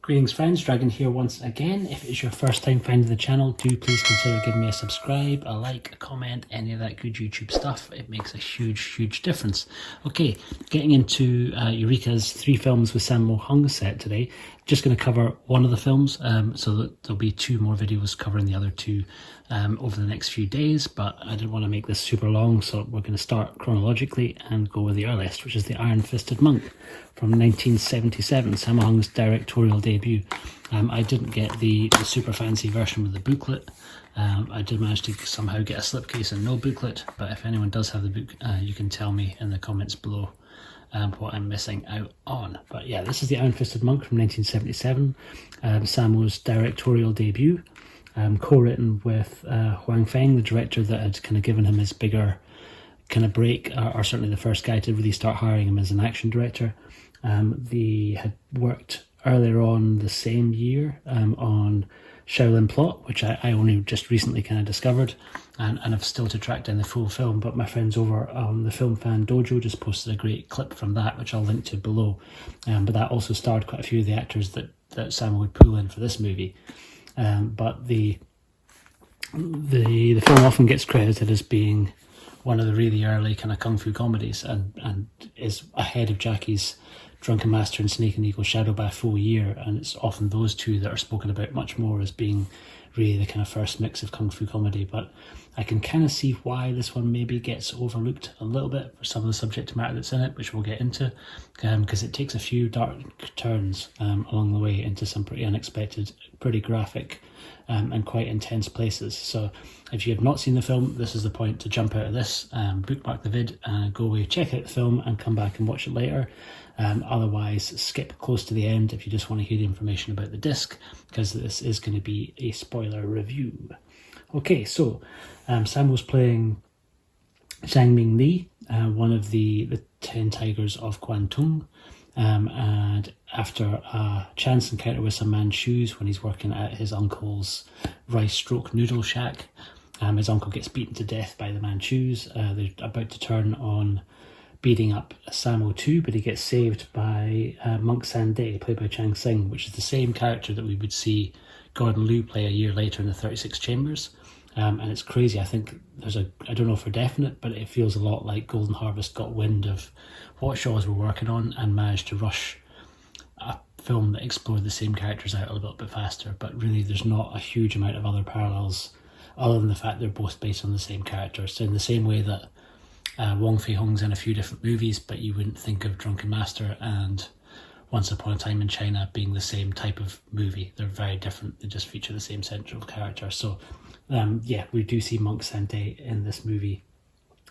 Greetings friends, Dragon here once again. If it's your first time finding the channel, do please consider giving me a subscribe, a like, a comment, any of that good YouTube stuff. It makes a huge difference. Okay, getting into Eureka's 3 films with Sammo Hung set today. Just going to cover one of the films, so that there'll be 2 more videos covering the other 2 over the next few days, but I didn't want to make this super long, so we're going to start chronologically and go with the earliest, which is The Iron-Fisted Monk from 1977, Sammo Hung's directorial debut. I didn't get the super fancy version with the booklet. I did manage to somehow get a slipcase and no booklet, but if anyone does have the book, you can tell me in the comments below what I'm missing out on. But yeah, this is The Iron-Fisted Monk from 1977, Sammo's directorial debut, co-written with Huang Feng, the director that had kind of given him his bigger kind of break, or certainly the first guy to really start hiring him as an action director. They had worked earlier on the same year on Shaolin Plot, which I only just recently kind of discovered, and I've still to track down the full film, but my friends over on the Film Fan Dojo just posted a great clip from that, which I'll link to below. But that also starred quite a few of the actors that Sammo would pull in for this movie. But the film often gets credited as being one of the really early kind of kung fu comedies, and is ahead of Jackie's Drunken Master and Snake and Eagle Shadow by a full year, and it's often those 2 that are spoken about much more as being really the kind of first mix of kung fu comedy. But I can kind of see why this one maybe gets overlooked a little bit for some of the subject matter that's in it, which we'll get into, because it takes a few dark turns along the way into some pretty unexpected, pretty graphic and quite intense places. So if you have not seen the film, this is the point to jump out of this, bookmark the vid and go away, check out the film and come back and watch it later. Otherwise, skip close to the end if you just want to hear the information about the disc, because this is going to be a spoiler review. Okay, so Sammo's playing Zhang Ming Li, one of the 10 Tigers of Kwantung, and after a chance encounter with some Manchus when he's working at his uncle's rice/noodle shack, his uncle gets beaten to death by the Manchus. They're about to turn on beating up Sammo too, but he gets saved by Monk Sanday, played by Chang Sing, which is the same character that we would see Gordon Liu play a year later in the 36 Chambers. And it's crazy. I think I don't know for definite, but it feels a lot like Golden Harvest got wind of what Shaws were working on and managed to rush a film that explored the same characters out a little bit faster. But really there's not a huge amount of other parallels other than the fact they're both based on the same characters. So in the same way that Wong Fei-hung's in a few different movies, but you wouldn't think of Drunken Master and Once Upon a Time in China being the same type of movie. They're very different. They just feature the same central character. So yeah, we do see Monk Sanday in this movie,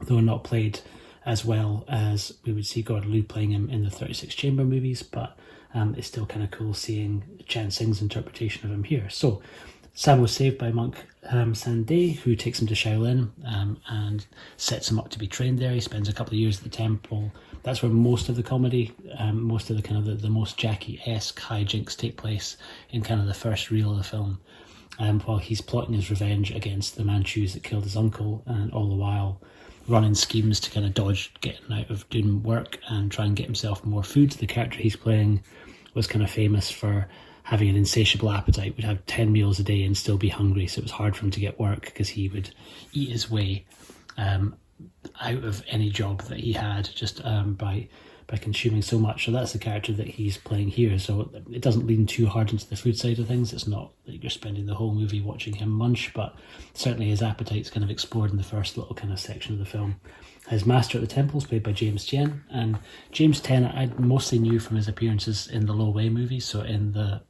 though not played as well as we would see Gordon Liu playing him in the 36 Chamber movies, but it's still kind of cool seeing Chan Sing's interpretation of him here. So Sammo was saved by Monk Sanday, who takes him to Shaolin and sets him up to be trained there. He spends a couple of years at the temple. That's where most of the comedy, most of the kind of the most Jackie-esque hijinks take place in kind of the first reel of the film, while he's plotting his revenge against the Manchus that killed his uncle, and all the while running schemes to kind of dodge getting out of doing work and try and get himself more food. The character he's playing was kind of famous for having an insatiable appetite, would have 10 meals a day and still be hungry, so it was hard for him to get work because he would eat his way out of any job that he had just by consuming so much. So that's the character that he's playing here. So it doesn't lean too hard into the food side of things. It's not that you're spending the whole movie watching him munch, but certainly his appetite's kind of explored in the first little kind of section of the film. His master at the temple is played by James Tien, and James Tien I mostly knew from his appearances in the Lo Wei movies, so in the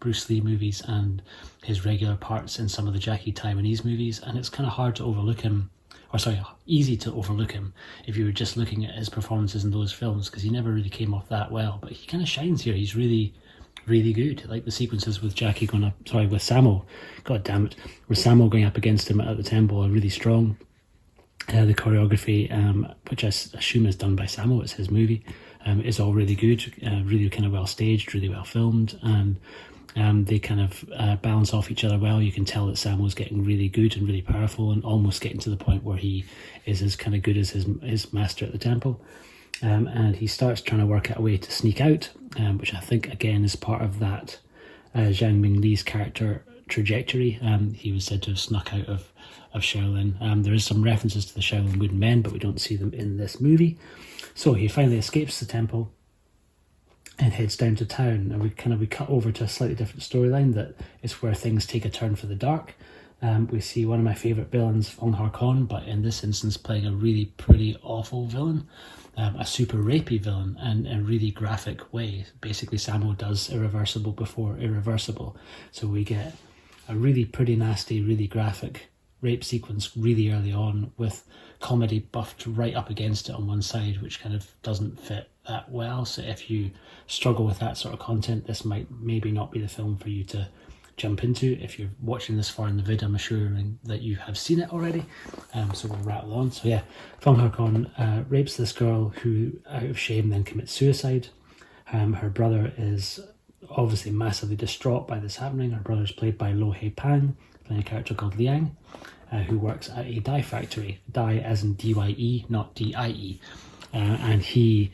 Bruce Lee movies, and his regular parts in some of the Jackie Taiwanese movies, and it's kind of hard to overlook him, or sorry, easy to overlook him if you were just looking at his performances in those films, because he never really came off that well, but he kind of shines here. He's really good. Like the sequences with Jackie with Sammo, god damn it, with Sammo going up against him at the temple are really strong. The choreography, which I assume is done by Sammo, it's his movie, is all really good, really kind of well staged, really well filmed, and they kind of balance off each other well. You can tell that Sammo's getting really good and really powerful, and almost getting to the point where he is as kind of good as his master at the temple. And he starts trying to work out a way to sneak out, which I think again is part of that Zhang Mingli's character trajectory. He was said to have snuck out of Shaolin. There is some references to the Shaolin Wooden Men, but we don't see them in this movie. So he finally escapes the temple and heads down to town, and we cut over to a slightly different storyline that is where things take a turn for the dark. We see one of my favourite villains, Fong Har-kon, but in this instance playing a really pretty awful villain, a super rapey villain, and in a really graphic way. Basically, Sammo does irreversible before irreversible. So we get a really pretty nasty, really graphic rape sequence really early on, with comedy buffed right up against it on one side, which kind of doesn't fit that well. So if you struggle with that sort of content, this might maybe not be the film for you to jump into. If you're watching this far in the vid, I'm assuring that you have seen it already. So we'll rattle on. So yeah, Fong Har-kon rapes this girl, who out of shame then commits suicide. Her brother is obviously massively distraught by this happening. Her brother is played by Lo Hei Pang, playing a character called Liang, who works at a dye factory. Dye as in DYE, not DIE. And he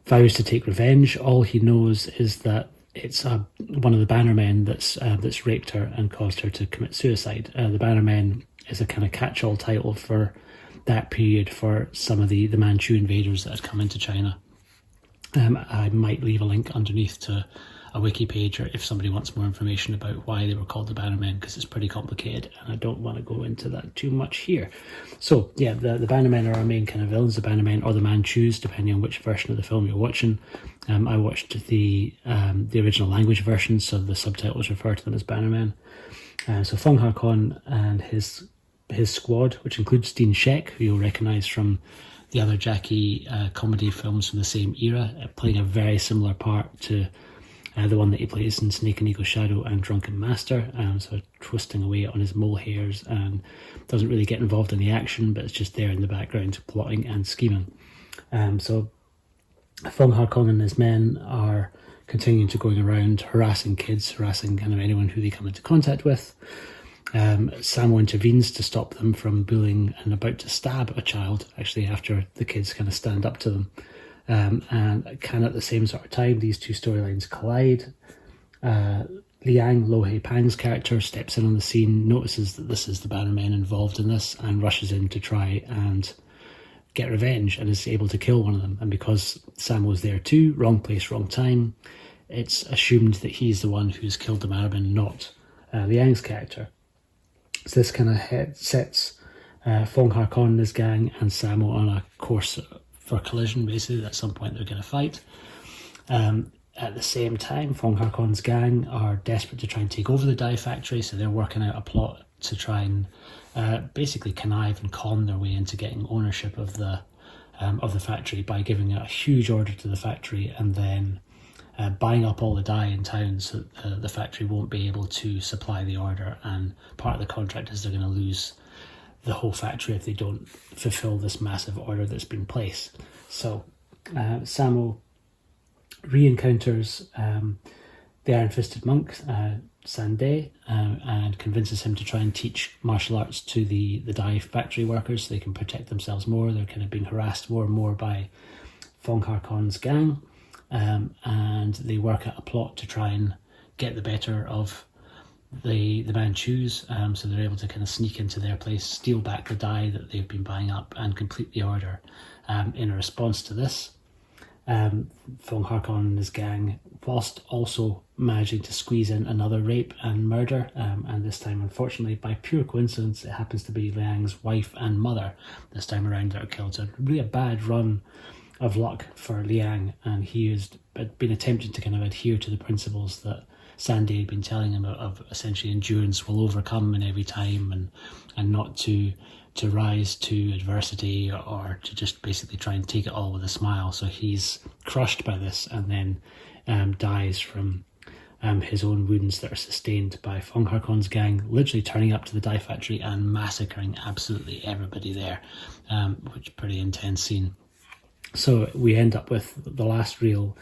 vows to take revenge. All he knows is that it's one of the Bannermen that's raped her and caused her to commit suicide. The Bannermen is a kind of catch-all title for that period for some of the Manchu invaders that had come into China. I might leave a link underneath to a wiki page, or if somebody wants more information about why they were called the Bannermen, because it's pretty complicated and I don't want to go into that too much here. So yeah, the Bannermen are our main kind of villains, the Bannermen or the Manchus, depending on which version of the film you're watching. I watched the original language version, so the subtitles refer to them as Bannermen. So Fong Har-kon and his squad, which includes Dean Shek, who you'll recognise from the other Jackie comedy films from the same era, playing a very similar part to the one that he plays in Snake and Eagle Shadow and Drunken Master, so twisting away on his mole hairs, and doesn't really get involved in the action, but it's just there in the background plotting and scheming. So Fong Har-kon and his men are continuing to going around harassing kids, harassing kind of anyone who they come into contact with. Sammo intervenes to stop them from bullying and about to stab a child, actually, after the kids kind of stand up to them. And kind of at the same sort of time, these two storylines collide. Liang, Lo Hei Pang's character, steps in on the scene, notices that this is the Bannermen involved in this, and rushes in to try and get revenge, and is able to kill one of them. And because Sammo's there too, wrong place, wrong time, it's assumed that he's the one who's killed the Bannerman, not Liang's character. So this kind of sets Fong Har-kon and his gang and Sammo on a course for collision. Basically, at some point they're going to fight. At the same time, Fong Har-kon's gang are desperate to try and take over the dye factory, so they're working out a plot to try and basically connive and con their way into getting ownership of the factory by giving a huge order to the factory and then buying up all the dye in town, so the factory won't be able to supply the order, and part of the contract is they're going to lose the whole factory if they don't fulfill this massive order that's been placed. So Sammo re-encounters the Iron-Fisted Monk, Sande, and convinces him to try and teach martial arts to the dye factory workers so they can protect themselves more. They're kind of being harassed more and more by Fong Har-kon's gang, and they work out a plot to try and get the better of the Manchus, so they're able to kind of sneak into their place, steal back the dye that they've been buying up, and complete the order. In a response to this, Fong Har-kon and his gang, whilst also managing to squeeze in another rape and murder, and this time, unfortunately, by pure coincidence, it happens to be Liang's wife and mother this time around that are killed. So really a bad run of luck for Liang, and he has been attempting to kind of adhere to the principles that Sandy had been telling him of essentially endurance will overcome in every time, and not to rise to adversity or to just basically try and take it all with a smile. So he's crushed by this and then dies from his own wounds that are sustained by Fong Har-kon's gang, literally turning up to the dye factory and massacring absolutely everybody there, which is a pretty intense scene. So we end up with the last reel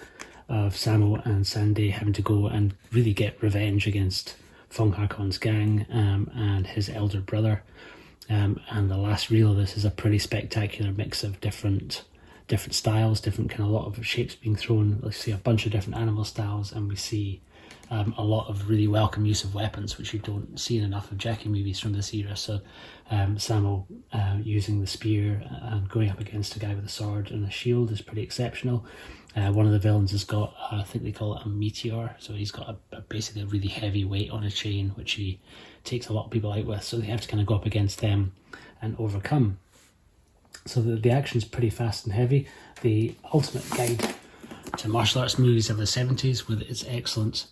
of Sammo and Sandy having to go and really get revenge against Fong Har-kon's gang and his elder brother. And the last reel of this is a pretty spectacular mix of different styles, different kind of lot of shapes being thrown. Let's see a bunch of different animal styles, and we see a lot of really welcome use of weapons, which you don't see in enough of Jackie movies from this era. So Sammo using the spear and going up against a guy with a sword and a shield is pretty exceptional. One of the villains has got, I think they call it a meteor, so he's got basically a really heavy weight on a chain, which he takes a lot of people out with, so they have to kind of go up against them and overcome. So the action's pretty fast and heavy. The ultimate guide to martial arts movies of the 70s, with its excellent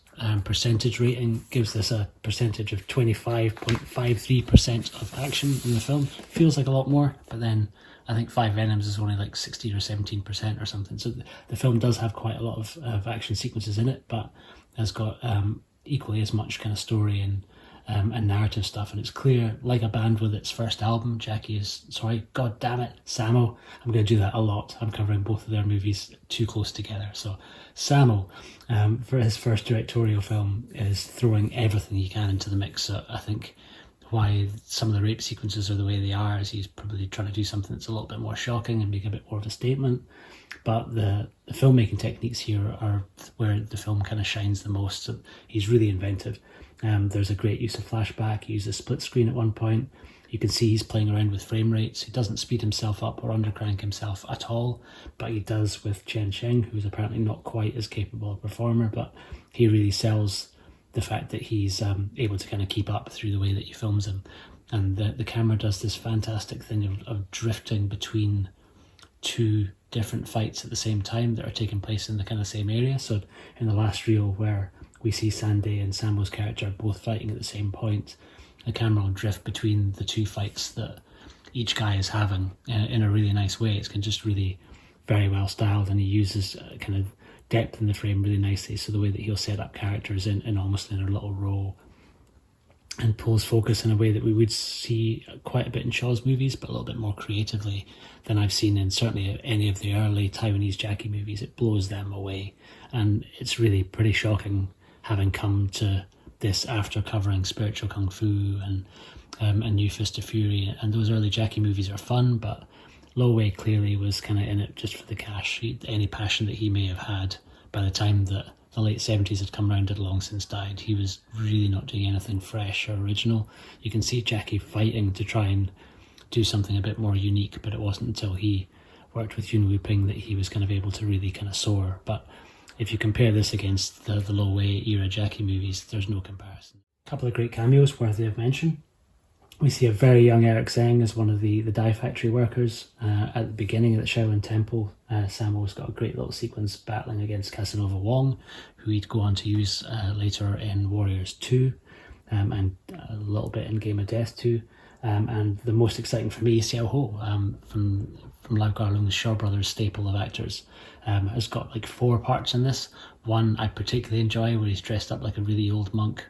percentage rating, gives this a percentage of 25.53% of action in the film. Feels like a lot more, but then I think Five Venoms is only like 16 or 17% or something. So the film does have quite a lot of action sequences in it, but has got equally as much kind of story and narrative stuff. And it's clear, like a band with its first album, Sammo. I'm going to do that a lot. I'm covering both of their movies too close together. So Sammo, for his first directorial film, is throwing everything he can into the mix. So I think why some of the rape sequences are the way they are is he's probably trying to do something that's a little bit more shocking and make a bit more of a statement. But the filmmaking techniques here are where the film kind of shines the most. So he's really inventive. There's a great use of flashback. He uses split screen at one point. You can see he's playing around with frame rates. He doesn't speed himself up or undercrank himself at all, but he does with Chen Sheng, who's apparently not quite as capable a performer, but he really sells the fact that he's able to kind of keep up through the way that he films him. And the camera does this fantastic thing of drifting between two different fights at the same time that are taking place in the kind of same area. So in the last reel, where we see Sanday and Sammo's character both fighting at the same point, the camera will drift between the two fights that each guy is having in a really nice way. It's just really very well styled, and he uses kind of depth in the frame really nicely. So the way that he'll set up characters in almost in a little row, and pulls focus in a way that we would see quite a bit in Shaw's movies, but a little bit more creatively than I've seen in certainly any of the early Taiwanese Jackie movies. It blows them away, and it's really pretty shocking having come to this after covering Spiritual Kung Fu and New Fist of Fury, and those early Jackie movies are fun, but Lo Wei clearly was kind of in it just for the cash. Any passion that he may have had by the time that the late 70s had come round had long since died. He was really not doing anything fresh or original. You can see Jackie fighting to try and do something a bit more unique, but it wasn't until he worked with Yuen Woo-ping that he was kind of able to really kind of soar. But if you compare this against the Lo Wei era Jackie movies, there's no comparison. A couple of great cameos worthy of mention. We see a very young Eric Zheng as one of the dye factory workers. At the beginning of the Shaolin Temple, Sammo's got a great little sequence battling against Casanova Wong, who he'd go on to use later in Warriors 2, and a little bit in Game of Death 2. And the most exciting for me, Xiao Ho, from Lau Kar-leung's Shaw Brothers staple of actors, has got like 4 parts in this. One I particularly enjoy, where he's dressed up like a really old monk,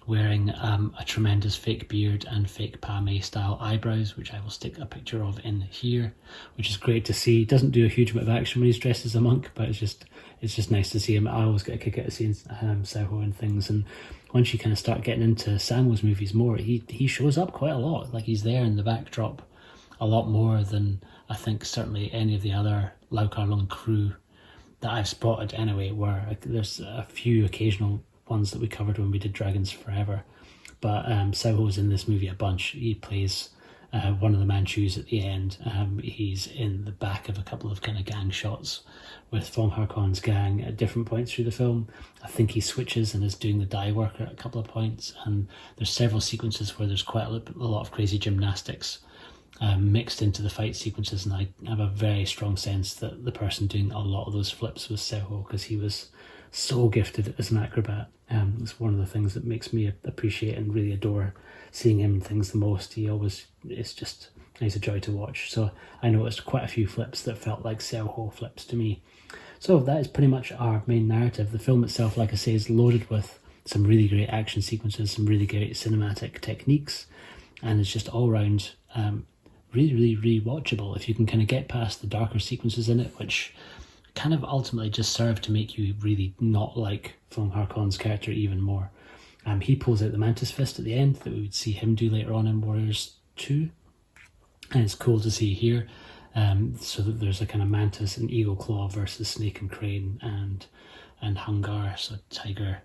wearing a tremendous fake beard and fake Pa Mei style eyebrows, which I will stick a picture of in here, which is great to see. He doesn't do a huge amount of action when he's dressed as a monk, but it's just nice to see him. I always get a kick out of seeing Xiao and things, and once you kind of start getting into Sammo's movies more, he shows up quite a lot. Like, he's there in the backdrop a lot more than I think certainly any of the other Lau Kar-leung crew that I've spotted anyway, where there's a few occasional ones that we covered when we did Dragons Forever, but Xiaoho's in this movie a bunch. He plays one of the Manchus at the end. He's in the back of a couple of kind of gang shots with Fong Har-kon's gang at different points through the film. I think he switches and is doing the dye work at a couple of points, and there's several sequences where there's quite a lot of crazy gymnastics mixed into the fight sequences, and I have a very strong sense that the person doing a lot of those flips was Xiao, because he was so gifted as an acrobat. It's one of the things that makes me appreciate and really adore seeing him in things the most. He's a joy to watch. So I noticed quite a few flips that felt like Xiao flips to me. So that is pretty much our main narrative. The film itself, like I say, is loaded with some really great action sequences, some really great cinematic techniques, and it's just all round really rewatchable if you can kind of get past the darker sequences in it, which kind of ultimately just serve to make you really not like Fong Har-kon's character even more. He pulls out the Mantis Fist at the end that we would see him do later on in Warriors 2, and it's cool to see here, so that there's a kind of Mantis and Eagle Claw versus Snake and Crane and Hungar, so Tiger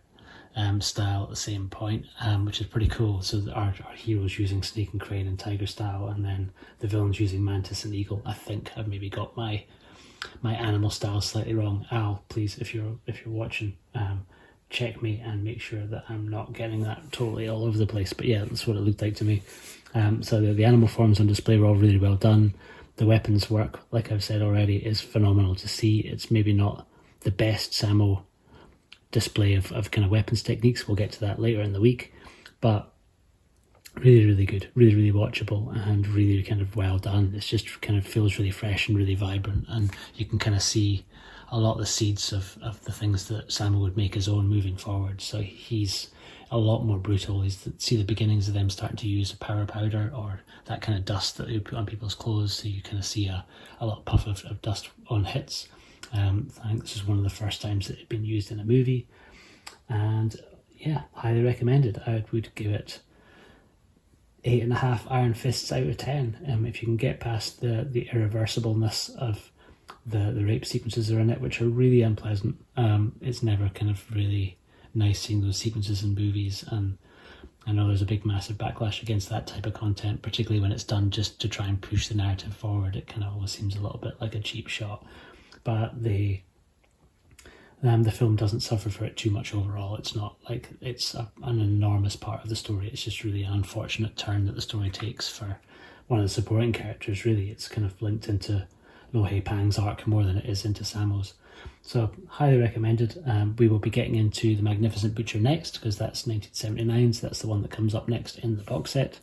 style at the same point, which is pretty cool. So our heroes using Snake and Crane and Tiger style, and then the villains using Mantis and Eagle. I think I've maybe got my animal style slightly wrong. Al, please, if you're watching, check me and make sure that I'm not getting that totally all over the place. But yeah, that's what it looked like to me. So the animal forms on display were all really well done. The weapons work, like I've said already, is phenomenal to see. It's maybe not the best Sammo display of kind of weapons techniques. We'll get to that later in the week, but really, really good, really, really watchable, and really kind of well done. It's just kind of feels really fresh and really vibrant, and you can kind of see a lot of the seeds of the things that Sammo would make his own moving forward. So he's a lot more brutal. See the beginnings of them starting to use a power powder or that kind of dust that they put on people's clothes, so you kind of see a lot of puff of dust on hits. I think this is one of the first times that it had been used in a movie, and yeah, highly recommended. I would give it 8.5 iron fists out of 10. If you can get past the irreversibleness of the rape sequences that are in it, which are really unpleasant. It's never kind of really nice seeing those sequences in movies, and I know there's a big massive backlash against that type of content, particularly when it's done just to try and push the narrative forward. It kind of always seems a little bit like a cheap shot, but the film doesn't suffer for it too much overall. It's not like it's an enormous part of the story. It's just really an unfortunate turn that the story takes for one of the supporting characters. Really, it's kind of linked into No Hei Pang's arc more than it is into Sammo's. So highly recommended. We will be getting into The Magnificent Butcher next, because that's 1979, so that's the one that comes up next in the box set.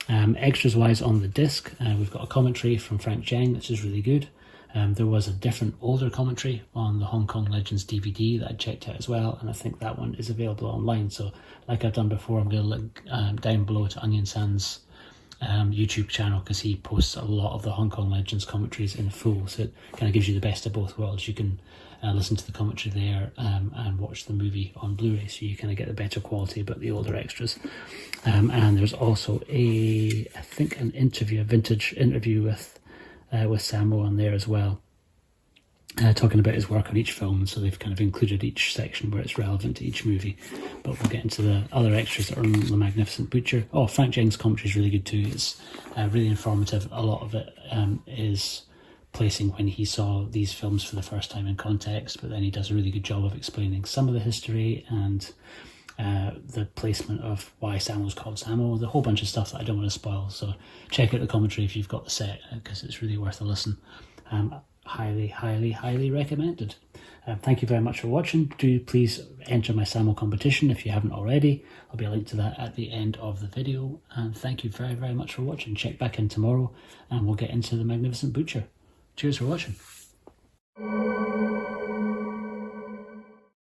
Extras wise on the disc, we've got a commentary from Frank Zheng, which is really good. There was a different older commentary on the Hong Kong Legends DVD that I checked out as well, and I think that one is available online. So like I've done before, I'm going to link down below to Onion San's YouTube channel, because he posts a lot of the Hong Kong Legends commentaries in full, so it kind of gives you the best of both worlds. You can listen to the commentary there and watch the movie on Blu-ray, so you kind of get the better quality but the older extras. And there's also I think a vintage interview with Sammo on there as well, talking about his work on each film. So they've kind of included each section where it's relevant to each movie. But we'll get into the other extras that are on The Magnificent Butcher. Oh, Frank Zheng's commentary is really good too. It's really informative. A lot of it is placing when he saw these films for the first time in context, but then he does a really good job of explaining some of the history and the placement of why Sammo's called Sammo, the whole bunch of stuff that I don't want to spoil. So check out the commentary if you've got the set, because it's really worth a listen. Highly, highly, highly recommended. Thank you very much for watching. Do please enter my Sammo competition if you haven't already. There'll be a link to that at the end of the video. And thank you very, very much for watching. Check back in tomorrow and we'll get into The Magnificent Butcher. Cheers for watching.